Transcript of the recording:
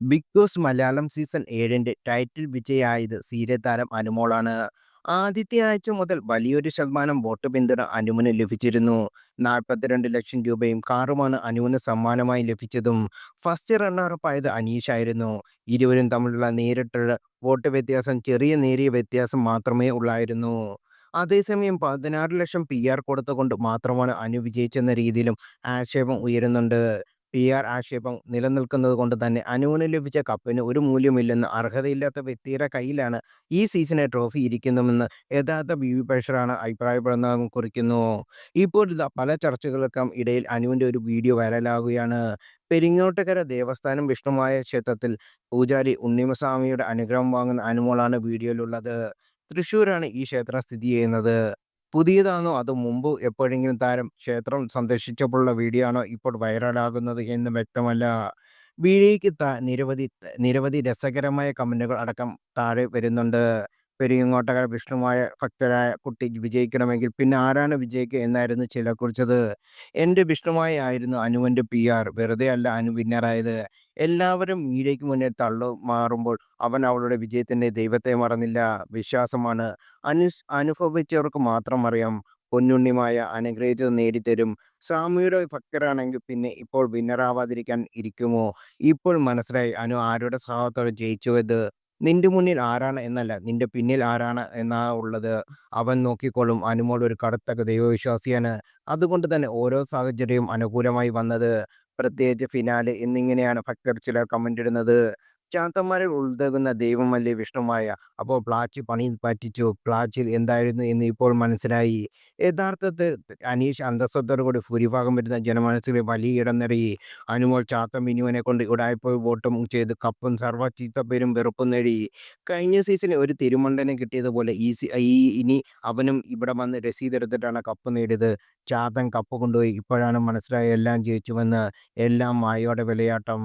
Big boss Malayalam season 7ന്റെ title വിജയിയായത് serial താരം അനുമോളാണ്. ആദ്യത്തെ ആഴ്ച മുതൽ വലിയൊരു ശതമാനം വോട്ട് പിന്തുണ അനുവിന് ലഭിച്ചിരുന്നു. 42 ലക്ഷം രൂപയും കാറുമാണ് അനുവിന് സമ്മാനമായി ലഭിച്ചതും. ഫസ്റ്റ് റണ്ണറപ്പായത് അനീഷായിരുന്നു. ഇരുവരും തമ്മിലുള്ള നേരിട്ടുള്ള വോട്ട് വ്യത്യാസം നേരിയ വ്യത്യാസം മാത്രമേ ഉള്ളായിരുന്നു. അതേസമയം 16 ലക്ഷം PR കൊടുത്തുകൊണ്ട് മാത്രമാണ് അനു വിജയിച്ചെന്ന രീതിയിലും ആക്ഷേപം ഉയരുന്നുണ്ട്. ആക്ഷേപം നിലനിൽക്കുന്നത് കൊണ്ട് തന്നെ അനുവിന് ലഭിച്ച കപ്പിന് ഒരു മൂല്യമില്ലെന്ന്, അർഹതയില്ലാത്ത വ്യക്തിയുടെ കയ്യിലാണ് ഈ സീസണെ ട്രോഫി ഇരിക്കുന്നുവെന്ന് യഥാർത്ഥ പ്രേക്ഷകരാണ് അഭിപ്രായപ്പെടുന്നതെന്ന് കുറിക്കുന്നു. ഇപ്പോൾ ഇതാ പല ചർച്ചകൾക്കും ഇടയിൽ അനുവിന്റെ ഒരു വീഡിയോ വൈറലാകുകയാണ്. പെരിങ്ങോട്ടുകര ദേവസ്ഥാനം വിഷ്ണുമായ ക്ഷേത്രത്തിൽ പൂജാരി ഉണ്ണിമസ്വാമിയുടെ അനുഗ്രഹം വാങ്ങുന്ന അനുമോളാണ് വീഡിയോയിലുള്ളത്. തൃശ്ശൂരാണ് ഈ ക്ഷേത്രം സ്ഥിതി ചെയ്യുന്നത്. പുതിയതാണോ അതോ മുമ്പ് എപ്പോഴെങ്കിലും താരം ക്ഷേത്രം സന്ദർശിച്ചപ്പോഴുള്ള വീഡിയോ ആണോ ഇപ്പോൾ വൈറലാകുന്നത് എന്ന് വ്യക്തമല്ല. വീഡിയോയ്ക്ക് നിരവധി രസകരമായ കമന്റുകൾ അടക്കം താഴെ വരുന്നുണ്ട്. പെരിങ്ങോട്ടകര വിഷ്ണുമായ ഭക്തരായ കുട്ടി വിജയിക്കണമെങ്കിൽ പിന്നെ ആരാണ് വിജയിക്കുക എന്നായിരുന്നു ചിലർ കുറിച്ചത്. എൻ്റെ വിഷ്ണുമായ ആയിരുന്നു അനുവിൻ്റെ PR. വെറുതെ അല്ല അനു വിന്നറായത്. എല്ലാവരും മീഡിയയ്ക്ക് മുന്നിൽ മാറുമ്പോൾ അവൻ അവളുടെ വിജയത്തിൻ്റെ ദൈവത്തെ മറന്നില്ല. വിശ്വാസമാണ്. അനുഭവിച്ചവർക്ക് മാത്രം അറിയാം. പൊന്നുണ്ണിമായ അനുഗ്രഹിച്ചത് നേടിത്തരും. സ്വാമിയുടെ ഭക്തരാണെങ്കിൽ പിന്നെ ഇപ്പോൾ വിന്നറാവാതിരിക്കാൻ ഇരിക്കുമോ? ഇപ്പോൾ മനസ്സിലായി അനു ആരുടെ സഹായത്തോടെ ജയിച്ചുവെന്ന്. നിന്റെ മുന്നിൽ ആരാണ് എന്നല്ല, നിന്റെ പിന്നിൽ ആരാണ് എന്നാ ഉള്ളത്. അവൻ നോക്കിക്കോളും. അനുമോൾ ഒരു കടുത്ത ദൈവവിശ്വാസിയാണ്. അതുകൊണ്ട് തന്നെ ഓരോ സാഹചര്യവും അനുകൂലമായി വന്നത്. പ്രത്യേകിച്ച് ഫിനാലെ എന്നിങ്ങനെയാണ് ഭക്തർ ചിലർ കമന്റ് ഇടുന്നത്. ശാന്തന്മാരെ ഉൾതകുന്ന ദൈവമല്ലേ വിഷ്ണുമായ. അപ്പോൾ പ്ലാച്ചി പണി പറ്റിച്ചു. പ്ലാച്ചിൽ എന്തായിരുന്നു എന്ന് ഇപ്പോൾ മനസ്സിലായി. യഥാർത്ഥത്തിൽ അനീഷ് അന്തസ്സത്തോടുകൂടി ഭൂരിഭാഗം വരുന്ന ജനമനസ്സിൽ വലിയ ഇടം നേടി. അനുമോൾ ചാത്ത മിനുവിനെ കൊണ്ട് ഉടായിപ്പ് വോട്ടും ചെയ്ത് കപ്പും സർവ്വ ചീത്തപ്പേരും വെറുപ്പും നേടി. കഴിഞ്ഞ സീസണിൽ ഒരു തിരുമണ്ടനെ കിട്ടിയതുപോലെ ഇനി അവനും ഇവിടെ വന്ന് രസീതെടുത്തിട്ടാണ് കപ്പ് നേടിയത്. ചാത്തൻ കപ്പ് കൊണ്ടുപോയി. ഇപ്പോഴാണ് മനസ്സിലായി എല്ലാം ജയിച്ചുവെന്ന്. എല്ലാം മായയുടെ വിളയാട്ടം.